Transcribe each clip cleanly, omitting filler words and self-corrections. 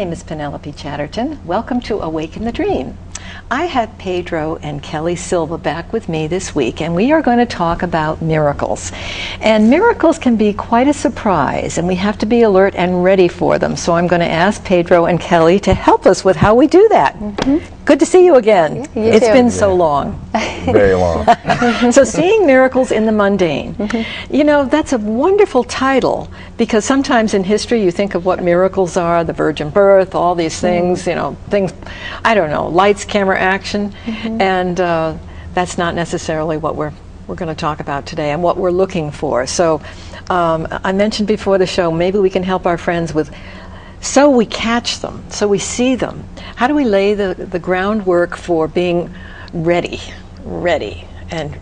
name is Penelope Chatterton. Welcome to Awaken the Dream. I have Pedro and Kelly Silva back with me this week, and we are going to talk about miracles. And miracles can be quite a surprise, and we have to be alert and ready for them. So I'm going to ask Pedro and Kelly to help us with how we do that. Good to see you again. You it's too. been so long. Very long. So seeing miracles in the mundane. You know, that's a wonderful title, because sometimes in history you think of what miracles are, the virgin birth, all these things, you know, things, I don't know, lights, camera, action, and that's not necessarily what we're going to talk about today and what we're looking for. So I mentioned before the show, maybe we can help our friends with, so we catch them, so we see them. How do we lay the groundwork for being ready and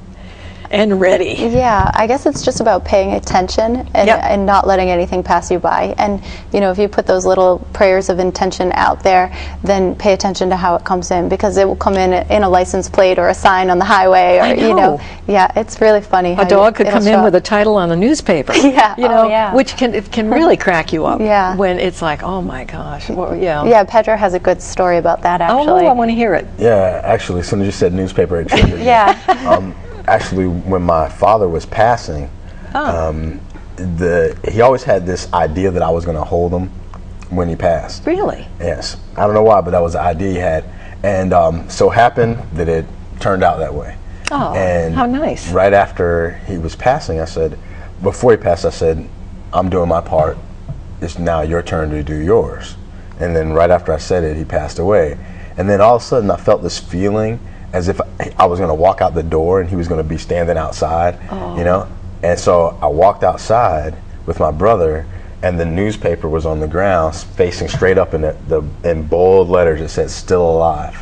ready? Yeah, I guess it's just about paying attention and not letting anything pass you by. And, you know, if you put those little prayers of intention out there, then pay attention to how it comes in, because it will come in a license plate or a sign on the highway, or, you know. Yeah, it's really funny. A dog could come in with a title on a newspaper, yeah. You know, which can really crack you up. Yeah. When it's like, oh my gosh. Well, yeah. Yeah, Pedro has a good story about that, actually. Oh, I want to hear it. Yeah, actually, as soon as you said newspaper, it triggered me. Yeah. Actually, when my father was passing, he always had this idea that I was going to hold him when he passed. Really? Yes. I don't know why, but that was the idea he had. And so happened that it turned out that way. Oh, and how nice. Right after he was passing, I said, before he passed, I said, I'm doing my part. It's now your turn to do yours. And then right after I said it, he passed away. And then all of a sudden, I felt this feeling as if I was going to walk out the door and he was going to be standing outside, you know? And so I walked outside with my brother, and the newspaper was on the ground facing straight up in bold letters. It said, "Still alive."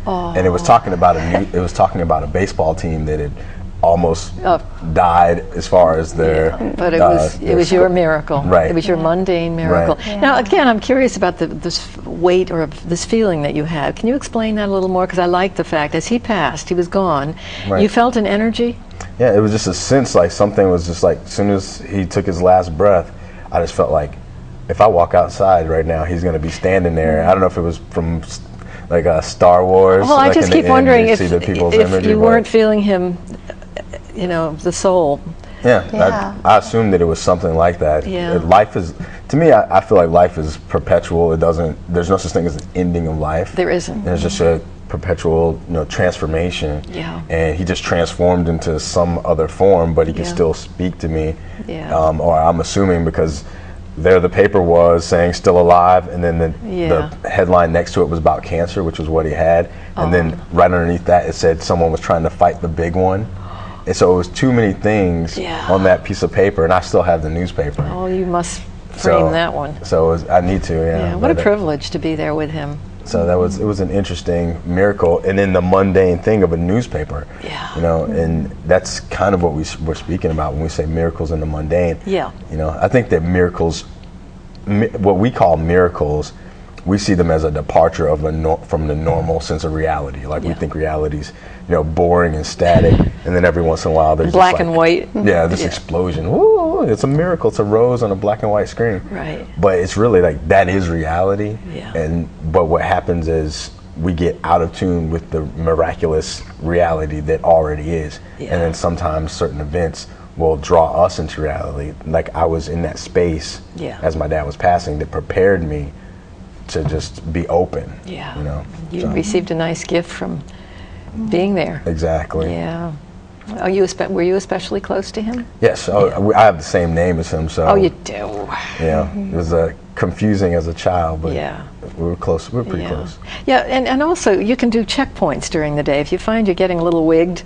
And it was talking about a baseball team that had almost died as far as their but it was your miracle. Right. It was your mundane miracle. Right. Yeah. Now again, I'm curious about this weight or this feeling that you had. Can you explain that a little more? Because I like the fact as he passed, he was gone. Right. You felt an energy? Yeah, it was just a sense like something was just like, as soon as he took his last breath, I just felt like if I walk outside right now, he's going to be standing there. I don't know if it was from like Star Wars. Well, I just keep wondering if you weren't feeling him, you know, the soul. Yeah. I assumed that it was something like that. Yeah. Life is, to me, I feel like life is perpetual. There's no such thing as an ending of life. There isn't. There's just a perpetual, you know, transformation. Yeah. And he just transformed into some other form, but he can still speak to me. Yeah. Or I'm assuming, because there the paper was saying still alive, and then the headline next to it was about cancer, which was what he had. And then right underneath that it said someone was trying to fight the big one. And so it was too many things on that piece of paper, and I still have the newspaper. Oh, you must frame that one. So I need to, yeah. What a privilege to be there with him. So it was an interesting miracle, and then the mundane thing of a newspaper. Yeah. You know, and that's kind of what we're speaking about when we say miracles in the mundane. Yeah. You know, I think that miracles, what we call miracles, we see them as a departure of from the normal sense of reality. Like we think reality's, you know, boring and static, and then every once in a while there's black and white. Yeah, this explosion. Woo! It's a miracle. It's a rose on a black and white screen. Right. But it's really like that is reality. Yeah. But what happens is we get out of tune with the miraculous reality that already is, and then sometimes certain events will draw us into reality. Like I was in that space as my dad was passing that prepared me to just be open. Yeah. You know. You received a nice gift from being there. Exactly. Yeah. Were you especially close to him? Yes. I have the same name as him, so. Oh, you do. Yeah. It was confusing as a child, but we were close. We were pretty close. Yeah, and also you can do checkpoints during the day. If you find you're getting a little wigged,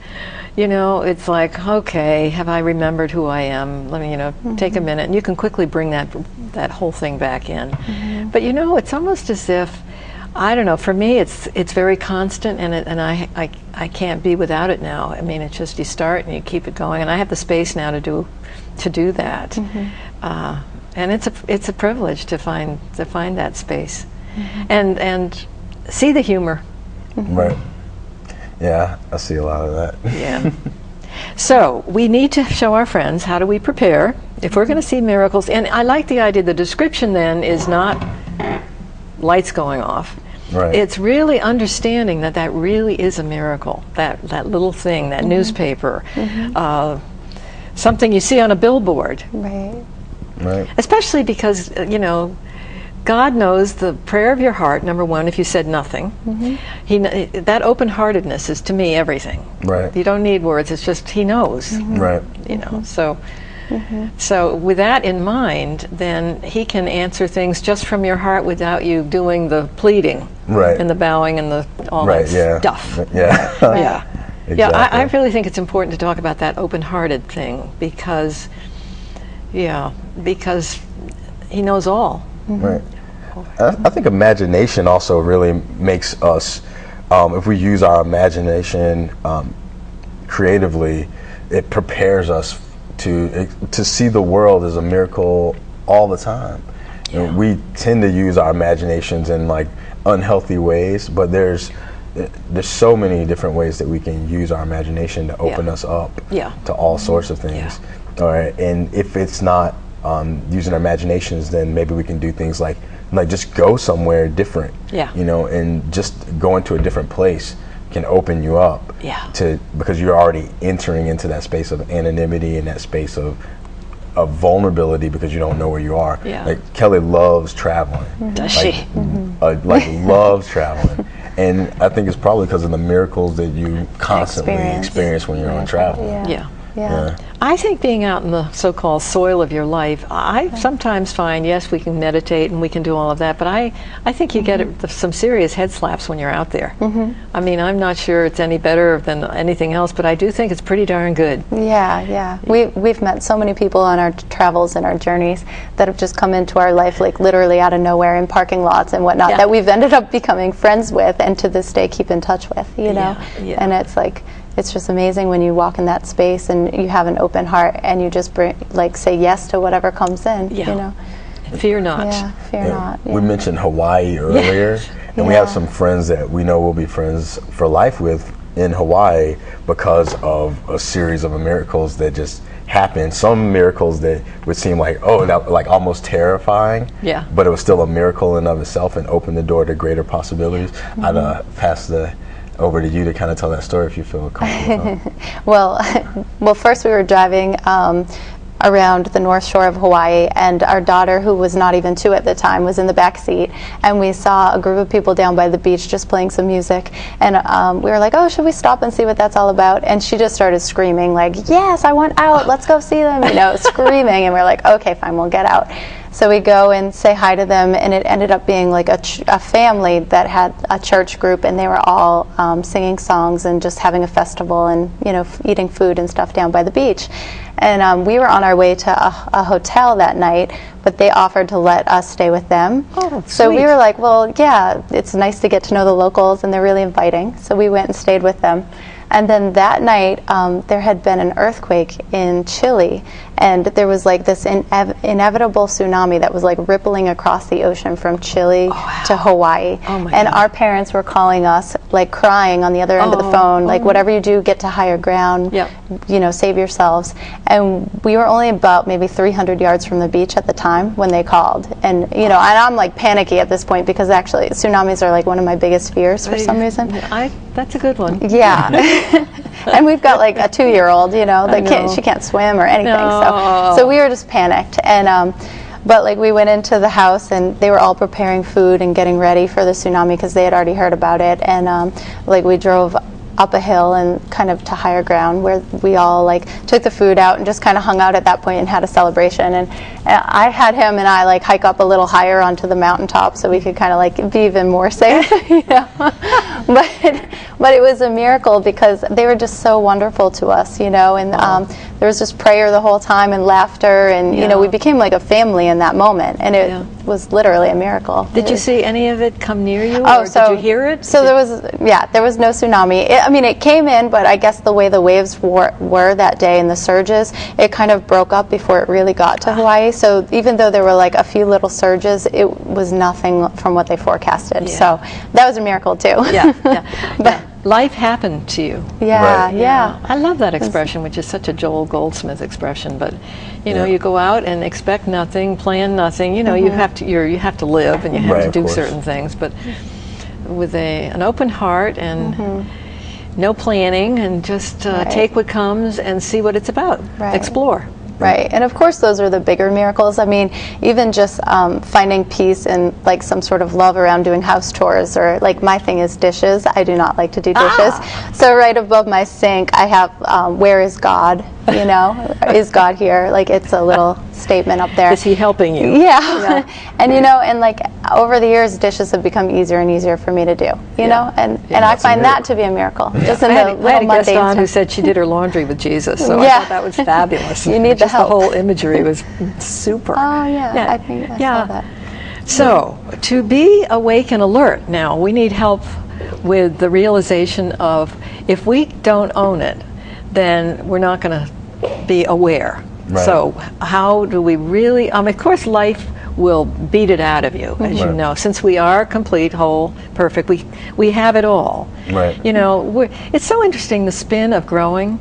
you know, it's like, okay, have I remembered who I am? Let me, you know, take a minute, and you can quickly bring that whole thing back in. But you know, it's almost as if, I don't know, for me it's very constant, and I can't be without it now. I mean, it's just you start and you keep it going, and I have the space now to do that. And it's a privilege to find that space, and see the humor. Right. Yeah, I see a lot of that. Yeah. So we need to show our friends how do we prepare if we're going to see miracles. And I like the idea. The description then is not lights going off. Right. It's really understanding that that really is a miracle. That little thing, that newspaper, something you see on a billboard. Right. Right. Especially because, you know, God knows the prayer of your heart, number one, if you said nothing. That open-heartedness is, to me, everything. Right. You don't need words, it's just He knows. Right. You know, so with that in mind, then He can answer things just from your heart without you doing the pleading. Right. And the bowing and the all Right, that yeah. stuff. Yeah. Yeah. Exactly. Yeah, I really think it's important to talk about that open-hearted thing because, because He knows all. Right. I think imagination also really makes us, if we use our imagination creatively, it prepares us to see the world as a miracle all the time. Yeah. And we tend to use our imaginations in like unhealthy ways, but there's so many different ways that we can use our imagination to open us up to all sorts of things. All right, and if it's not using our imaginations, then maybe we can do things like just go somewhere different. You know, and just going to a different place can open you up because you're already entering into that space of anonymity and that space of vulnerability because you don't know where you are. Like Kelly loves traveling. Does she? Like loves traveling. And I think it's probably because of the miracles that you constantly experience when you're on travel. Yeah. I think being out in the so-called soil of your life, I sometimes find, yes, we can meditate and we can do all of that, but I think you get some serious head slaps when you're out there. I mean, I'm not sure it's any better than anything else, but I do think it's pretty darn good. Yeah. We've met so many people on our travels and our journeys that have just come into our life like literally out of nowhere in parking lots and whatnot that we've ended up becoming friends with and to this day keep in touch with, you know? And it's like, it's just amazing when you walk in that space and you have an open heart and you just say yes to whatever comes in. You know? Fear not. Yeah, fear not. We mentioned Hawaii earlier, and we have some friends that we know will be friends for life with in Hawaii because of a series of miracles that just happened. Some miracles that would seem like, like almost terrifying, but it was still a miracle in of itself and opened the door to greater possibilities. I'd pass over to you to kind of tell that story if you feel comfortable. Well, first we were driving around the north shore of Hawaii, and our daughter, who was not even 2 at the time, was in the back seat, and we saw a group of people down by the beach just playing some music, and we were like, oh, should we stop and see what that's all about? And she just started screaming like, yes, I want out, let's go see them, you know, screaming, and we're like, okay, fine, we'll get out. So we go and say hi to them, and it ended up being like a family that had a church group, and they were all singing songs and just having a festival and, you know, eating food and stuff down by the beach. And we were on our way to a hotel that night, but they offered to let us stay with them. Oh, so sweet. we were like, well, yeah, it's nice to get to know the locals, and they're really inviting. So we went and stayed with them. And then that night, there had been an earthquake in Chile, and there was like this inevitable tsunami that was like rippling across the ocean from Chile to Hawaii. And our parents were calling us, like crying on the other end of the phone, like whatever you do, get to higher ground, you know, save yourselves. And we were only about maybe 300 yards from the beach at the time when they called. And, you know, and I'm like panicky at this point because actually tsunamis are like one of my biggest fears for some reason. That's a good one. Yeah. And we've got like a 2-year-old, you know, that she can't swim or anything. So we were just panicked. And but like we went into the house and they were all preparing food and getting ready for the tsunami because they had already heard about it. And like we drove up a hill and kind of to higher ground where we all like took the food out and just kind of hung out at that point and had a celebration. And I had him and I like hike up a little higher onto the mountaintop so we could kind of like be even more safe, you know. But it was a miracle because they were just so wonderful to us, you know. And there was just prayer the whole time and laughter, and you know, we became like a family in that moment, and it was literally a miracle. Did you see any of it come near you, or did you hear it? So there was no tsunami. I mean, it came in, but I guess the way the waves were that day and the surges, it kind of broke up before it really got to Hawaii. So even though there were like a few little surges, it was nothing from what they forecasted. So that was a miracle too. life happened to you. Yeah, Right. yeah. I love that expression, which is such a Joel Goldsmith expression. But you know, you go out and expect nothing, plan nothing. You know, you have to you have to live and you have Right, to of do course. certain things. But with an open heart and no planning, and just take what comes and see what it's about. Right. Explore. Right, and of course those are the bigger miracles. I mean, even just finding peace and like some sort of love around doing house chores, or like my thing is dishes. I do not like to do dishes. So right above my sink I have where is God? You know, is God here? Like it's a little statement up there. Is he helping you? Yeah. And you know, and like over the years dishes have become easier and easier for me to do, you know, and I find that to be a miracle. Just in I the had a little guest mundane on who stuff. said she did her laundry with Jesus, so I Yeah. thought that was fabulous. You need the Just help. The whole imagery was super. Oh yeah, I think I saw that. So, to be awake and alert now, we need help with the realization of if we don't own it, then we're not going to be aware. Right. So, how do we really, of course, life will beat it out of you, as you Right. know. Since we are complete, whole, perfect, we have it all. Right. You know, it's so interesting, the spin of growing.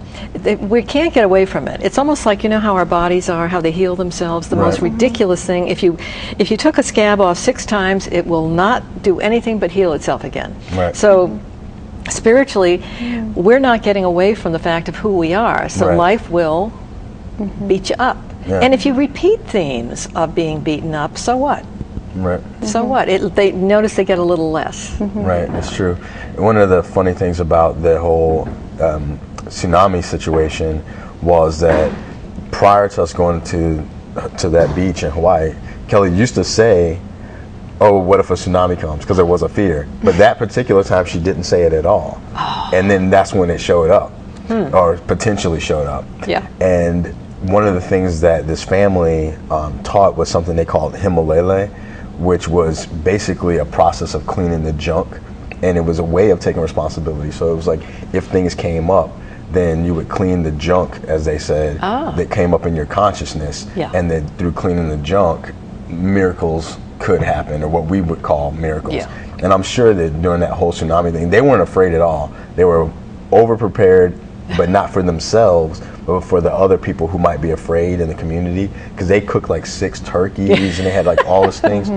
We can't get away from it. It's almost like, you know how our bodies are, how they heal themselves. The most ridiculous thing, if you took a scab off 6 times, it will not do anything but heal itself again. Right. So spiritually, we're not getting away from the fact of who we are. So Right. life will beat you up. Yeah. And if you repeat themes of being beaten up, so what? Right. So what? They notice they get a little less. Right, it's true. One of the funny things about the whole tsunami situation was that prior to us going to that beach in Hawaii, Kelly used to say, "Oh, what if a tsunami comes?" Because there was a fear. But that particular time, she didn't say it at all. And then that's when it showed up, or potentially showed up. Yeah. And one of the things that this family taught was something they called himalele, which was basically a process of cleaning the junk, and it was a way of taking responsibility. So it was like if things came up, then you would clean the junk, as they said, that came up in your consciousness, and then through cleaning the junk, miracles could happen, or what we would call miracles. Yeah. And I'm sure that during that whole tsunami thing, they weren't afraid at all. They were over-prepared, but not for themselves, but for the other people who might be afraid in the community, because they cooked like 6 turkeys and they had like all these things,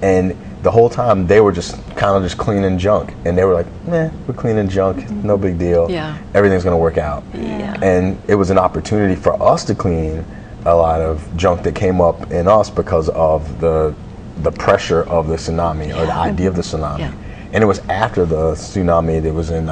and the whole time they were just kind of just cleaning junk, and they were like, "Meh, we're cleaning junk, no big deal. Yeah. Everything's gonna work out." Yeah. And it was an opportunity for us to clean a lot of junk that came up in us because of the pressure of the tsunami, or the idea of the tsunami. Yeah. And it was after the tsunami that was in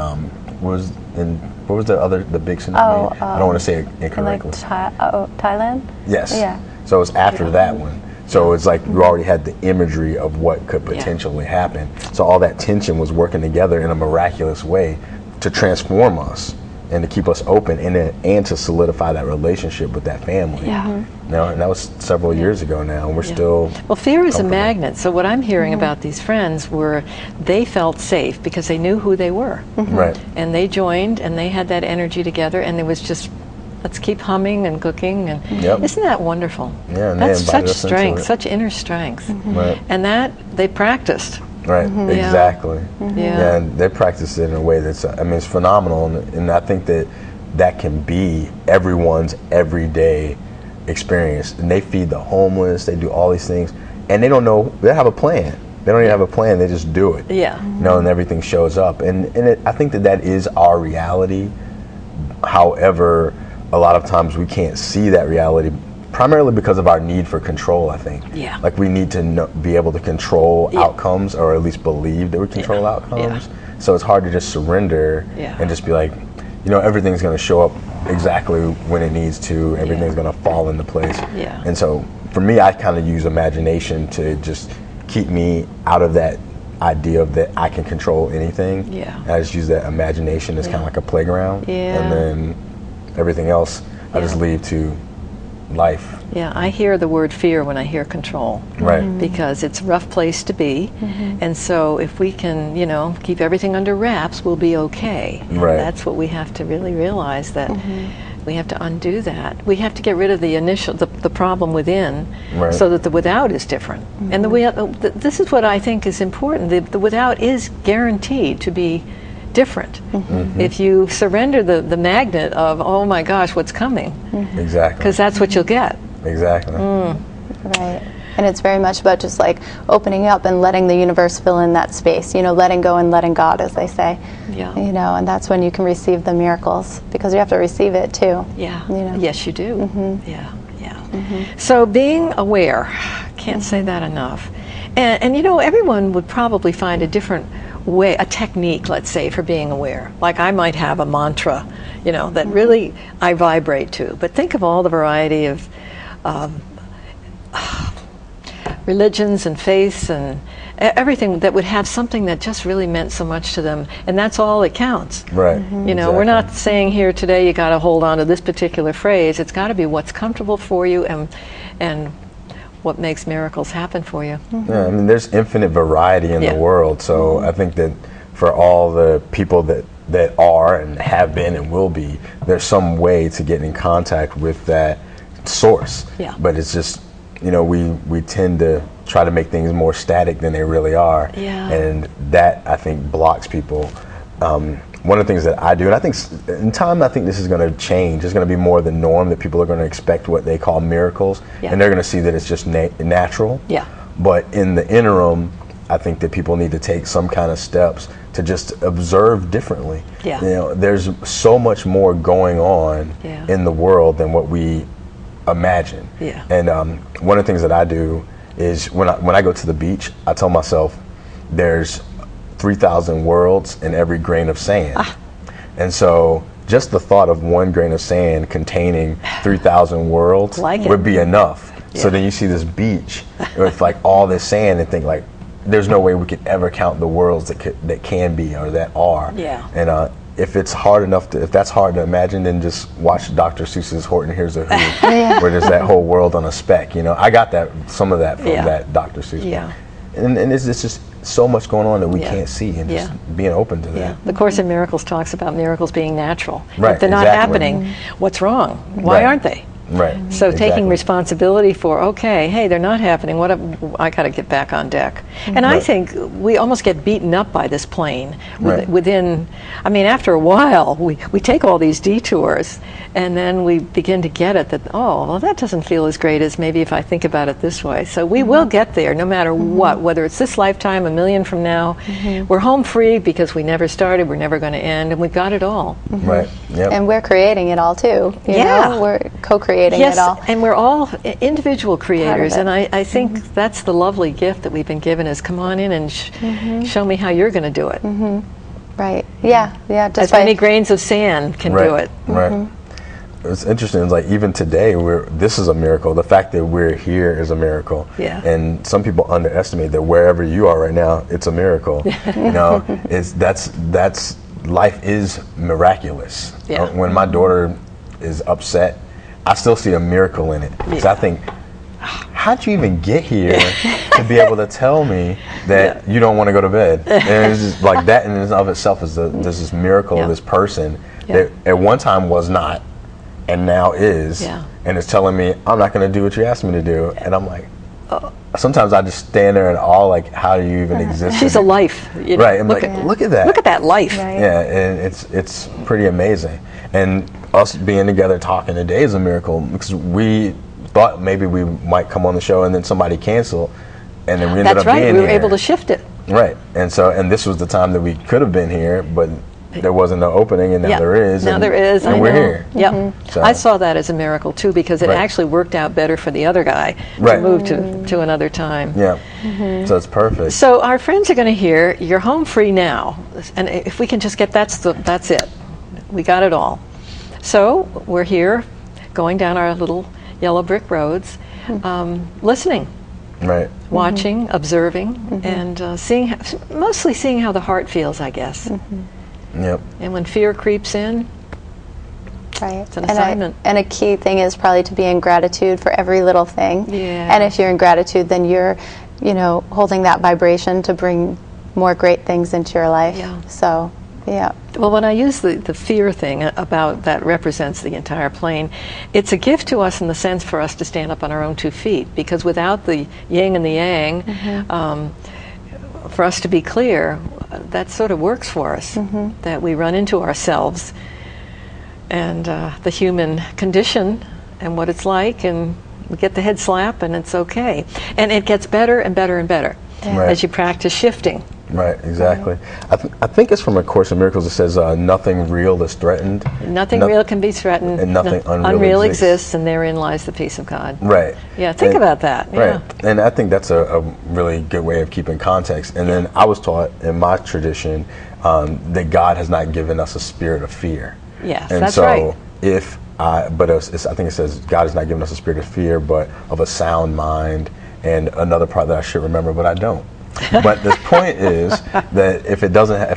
what was the big tsunami? I don't want to say it Like incorrectly. Thailand? Yes. Yeah. So it was after that one. So it's like we already had the imagery of what could potentially happen. So all that tension was working together in a miraculous way to transform us and to keep us open, and to solidify that relationship with that family. Yeah. You know, and that was several years ago now, and we're still. Well, fear is a comfortable. magnet. So what I'm hearing about these friends were they felt safe because they knew who they were. Right. And they joined and they had that energy together, and it was just, let's keep humming and cooking. And isn't that wonderful? Yeah, and they that's invited such us into strength, it. such inner strength. Right. And that they practiced. Right, exactly. Yeah. And they practice it in a way that's, I mean, it's phenomenal, and I think that can be everyone's everyday experience. And they feed the homeless, they do all these things, and they don't know, they have a plan. They don't even have a plan, they just do it. Yeah. You know, and everything shows up. And I think that is our reality. However, a lot of times we can't see that reality, primarily because of our need for control, I think. Yeah. Like we need to be able to control outcomes, or at least believe that we control outcomes. So it's hard to just surrender and just be like, you know, everything's going to show up exactly when it needs to. Everything's going to fall into place. Yeah. And so for me, I kind of use imagination to just keep me out of that idea of that I can control anything. Yeah. And I just use that imagination as kind of like a playground. Yeah. And then everything else I just leave to life. Yeah, I hear the word fear when I hear control. Right. Because it's a rough place to be. And so if we can, you know, keep everything under wraps, we'll be okay. And Right. that's what we have to really realize, that we have to undo that. We have to get rid of the initial, the problem within, Right. so that the without is different. And this is what I think is important. The without is guaranteed to be different. If you surrender the magnet of, oh my gosh, what's coming? Exactly. Because that's what you'll get. Exactly. Right. And it's very much about just like opening up and letting the universe fill in that space, letting go and letting God, as they say. Yeah. And that's when you can receive the miracles, because you have to receive it too. Yeah. Yes, you do. Yeah. Yeah. So being aware, can't say that enough. And everyone would probably find a different way, a technique, let's say, for being aware. Like I might have a mantra, that really I vibrate to. But think of all the variety of religions and faiths and everything that would have something that just really meant so much to them, and that's all that counts. Right. Exactly. We're not saying here today you got to hold on to this particular phrase. It's got to be what's comfortable for you and what makes miracles happen for you. Yeah, I mean, there's infinite variety in the world, so I think that for all the people that are and have been and will be, there's some way to get in contact with that source. Yeah. But it's just, we tend to try to make things more static than they really are. Yeah. And that, I think, blocks people. One of the things that I do, and I think in time, I think this is going to change. It's going to be more the norm that people are going to expect what they call miracles, and they're going to see that it's just natural. Yeah. But in the interim, I think that people need to take some kind of steps to just observe differently. Yeah. There's so much more going on in the world than what we imagine. Yeah. And one of the things that I do is when I go to the beach, I tell myself there's 3,000 worlds in every grain of sand. And so just the thought of one grain of sand containing 3,000 worlds would be enough. So then you see this beach with like all this sand and think like, there's no way we could ever count the worlds that can be or that are. Yeah. And if it's hard enough if that's hard to imagine, then just watch Dr. Seuss's Horton Hears a Who, where there's that whole world on a speck. I got some of that from that Dr. Seuss. Yeah. And it's just so much going on that we can't see, and just being open to that. Yeah. The Course in Miracles talks about miracles being natural. Right, If they're not happening, what's wrong? Why aren't they? Right. So taking responsibility for, okay, hey, they're not happening. I got to get back on deck. And I think we almost get beaten up by this plane within. I mean, after a while, we take all these detours, and then we begin to get it that that doesn't feel as great as maybe if I think about it this way. So we will get there, no matter what, whether it's this lifetime, a million from now. We're home free because we never started. We're never going to end, and we've got it all. Right. Yep. And we're creating it all too. You know? We're co-creating it all. And we're all individual creators, and I think that's the lovely gift that we've been given is come on in and show me how you're going to do it. Right. Yeah. Just as many grains of sand can do it. Right. It's interesting. It's like even today, this is a miracle. The fact that we're here is a miracle. Yeah. And some people underestimate that wherever you are right now, it's a miracle. That's life is miraculous. Yeah. When my daughter is upset, I still see a miracle in it. Because I think, how'd you even get here to be able to tell me that you don't want to go to bed? And it's just like that in and of itself is there's this miracle of this person that at one time was not and now is. And it's telling me, I'm not going to do what you asked me to do. And I'm like, sometimes I just stand there in awe, like, how do you even exist? She's a life. Right. I'm like, look at that. Look at that life. Right. Yeah, and it's pretty amazing. And us being together talking today is a miracle because we thought maybe we might come on the show and then somebody canceled, and then we ended up being here. We were able to shift it. Right. And this was the time that we could have been here, but there wasn't no opening, and now there is. Now there is. And we're here. Yep. So. I saw that as a miracle too because it actually worked out better for the other guy to move to another time. Yeah. So it's perfect. So our friends are going to hear you're home free now, and if we can just get that's it. We got it all. So we're here, going down our little yellow brick roads, listening, watching, observing, and mostly seeing how the heart feels, I guess. Yep. And when fear creeps in, it's an assignment. And a key thing is probably to be in gratitude for every little thing. Yeah. And if you're in gratitude, then you're, holding that vibration to bring more great things into your life. Yeah. So. Yeah. Well, when I use the fear thing about that represents the entire plane, it's a gift to us in the sense for us to stand up on our own 2 feet, because without the yin and the yang, for us to be clear, that sort of works for us, that we run into ourselves and the human condition and what it's like, and we get the head slap and it's okay. And it gets better and better and better as you practice shifting. Right, exactly. I think it's from A Course in Miracles. It says nothing real is threatened. Nothing real can be threatened. And nothing unreal exists, and therein lies the peace of God. Right. Yeah, think about that. Right. Yeah. And I think that's a really good way of keeping context. And then I was taught in my tradition that God has not given us a spirit of fear. Yes, and that's so right. I think it says God has not given us a spirit of fear, but of a sound mind, and another part that I should remember, but I don't. But the point is that if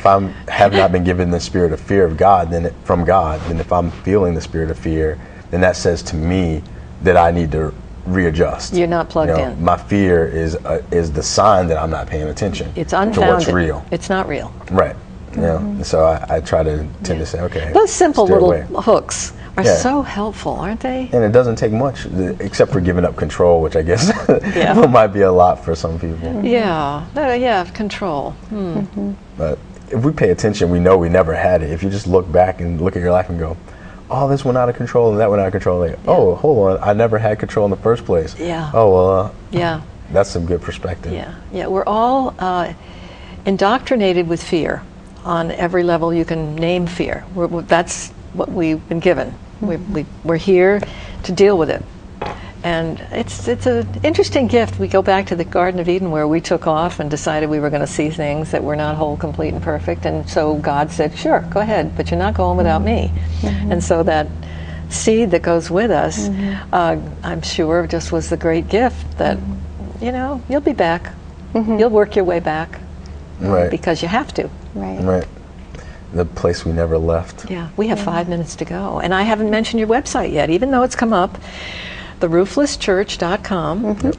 I have not been given the spirit of fear of God, then if I'm feeling the spirit of fear, then that says to me that I need to readjust. You're not plugged in. My fear is the sign that I'm not paying attention. It's unfounded. To what's real. It's not real. Right. So I try to tend to say, okay. Those simple little away. hooks are so helpful, aren't they? And it doesn't take much, except for giving up control, which I guess might be a lot for some people. Yeah, control. But if we pay attention, we know we never had it. If you just look back and look at your life and go, oh, this went out of control and that went out of control. Like, oh, hold on, I never had control in the first place. Yeah. Oh, well, that's some good perspective. Yeah, we're all indoctrinated with fear on every level you can name fear. That's what we've been given. We're here to deal with it. And it's an interesting gift. We go back to the Garden of Eden where we took off and decided we were going to see things that were not whole, complete, and perfect. And so God said, sure, go ahead, but you're not going without me. And so that seed that goes with us, I'm sure, just was the great gift that, you'll be back. You'll work your way back. Right. Because you have to. Right. The place we never left. Yeah, we have 5 minutes to go. And I haven't mentioned your website yet, even though it's come up, therooflesschurch.com.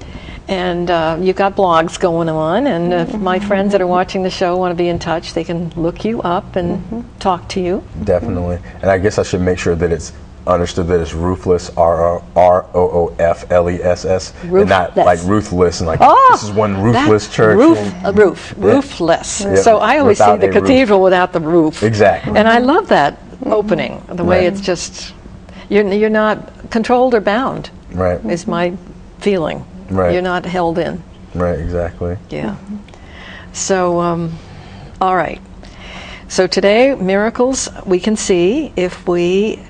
And you've got blogs going on. And if my friends that are watching the show want to be in touch, they can look you up and talk to you. Definitely. And I guess I should make sure that it's understood that it's roofless, ROOFLESS, and not like ruthless and like this is one roofless church. Roofless. Yeah. So I always see the cathedral without the roof. Exactly. And I love that opening, the way it's just, you're not controlled or bound. Right. Is my feeling. Right. You're not held in. Right, exactly. Yeah. So, all right. So today, miracles we can see if we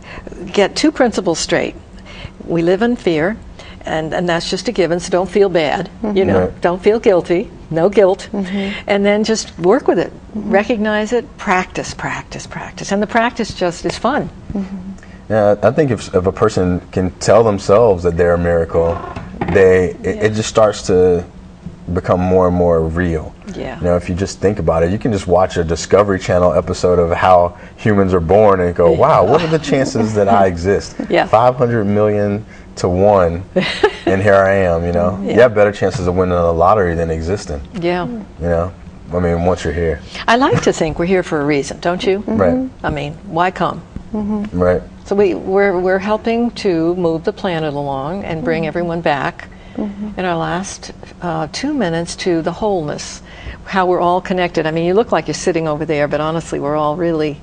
get 2 principles straight. We live in fear, and that's just a given, so don't feel bad. Don't feel guilty, no guilt. And then just work with it. Recognize it, practice. And the practice just is fun. Yeah, I think if a person can tell themselves that they're a miracle, it just starts to become more and more real. Yeah. If you just think about it, you can just watch a Discovery Channel episode of how humans are born and go, wow, what are the chances that I exist? 500 million to 1, and here I am, You have better chances of winning the lottery than existing. Yeah. I mean, once you're here. I like to think we're here for a reason, don't you? Right. I mean, why come? Right. So we're helping to move the planet along and bring everyone back in our last 2 minutes to the wholeness, how we're all connected. I mean, you look like you're sitting over there, but honestly, we're all really,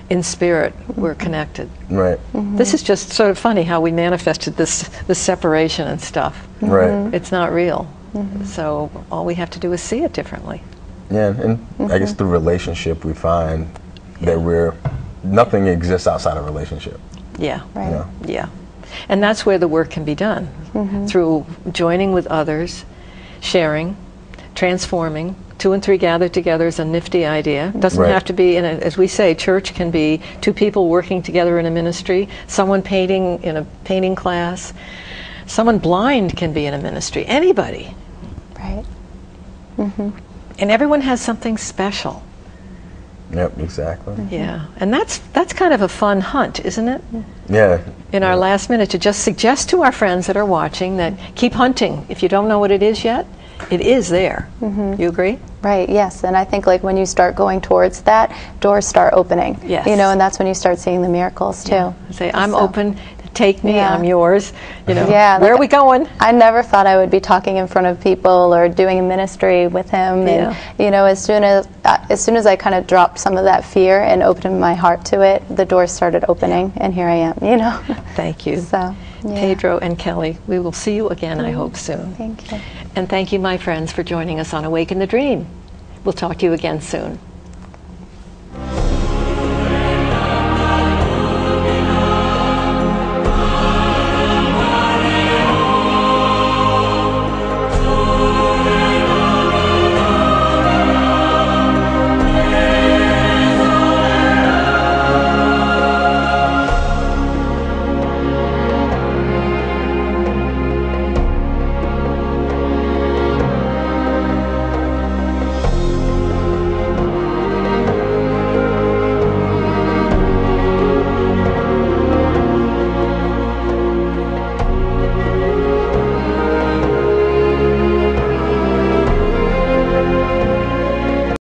in spirit, we're connected. Right. This is just sort of funny how we manifested this separation and stuff. Right. It's not real. So all we have to do is see it differently. Yeah, and I guess through relationship we find that nothing exists outside of relationship. Yeah. Right. Yeah. And that's where the work can be done, through joining with others, sharing, transforming. 2 and 3 gathered together is a nifty idea. Doesn't have to be, as we say, church can be 2 people working together in a ministry, someone painting in a painting class, someone blind can be in a ministry, anybody. Right. And everyone has something special. Yep, exactly. Yeah, and that's kind of a fun hunt, isn't it? Yeah. In our last minute, to just suggest to our friends that are watching that keep hunting. If you don't know what it is yet, it is there. You agree? Right, yes. And I think like when you start going towards that, doors start opening. Yes. And that's when you start seeing the miracles too. Say, I'm open take me, Yeah. I'm yours. You know, Yeah, where like, are we going? I never thought I would be talking in front of people or doing a ministry with him. Yeah. And you know, as soon as I kind of dropped some of that fear and opened my heart to it, the doors started opening, and here I am. You know. Thank you. So, yeah. Pedro and Kelly, we will see you again, I hope, soon. Thank you. And thank you, my friends, for joining us on Awaken the Dream. We'll talk to you again soon.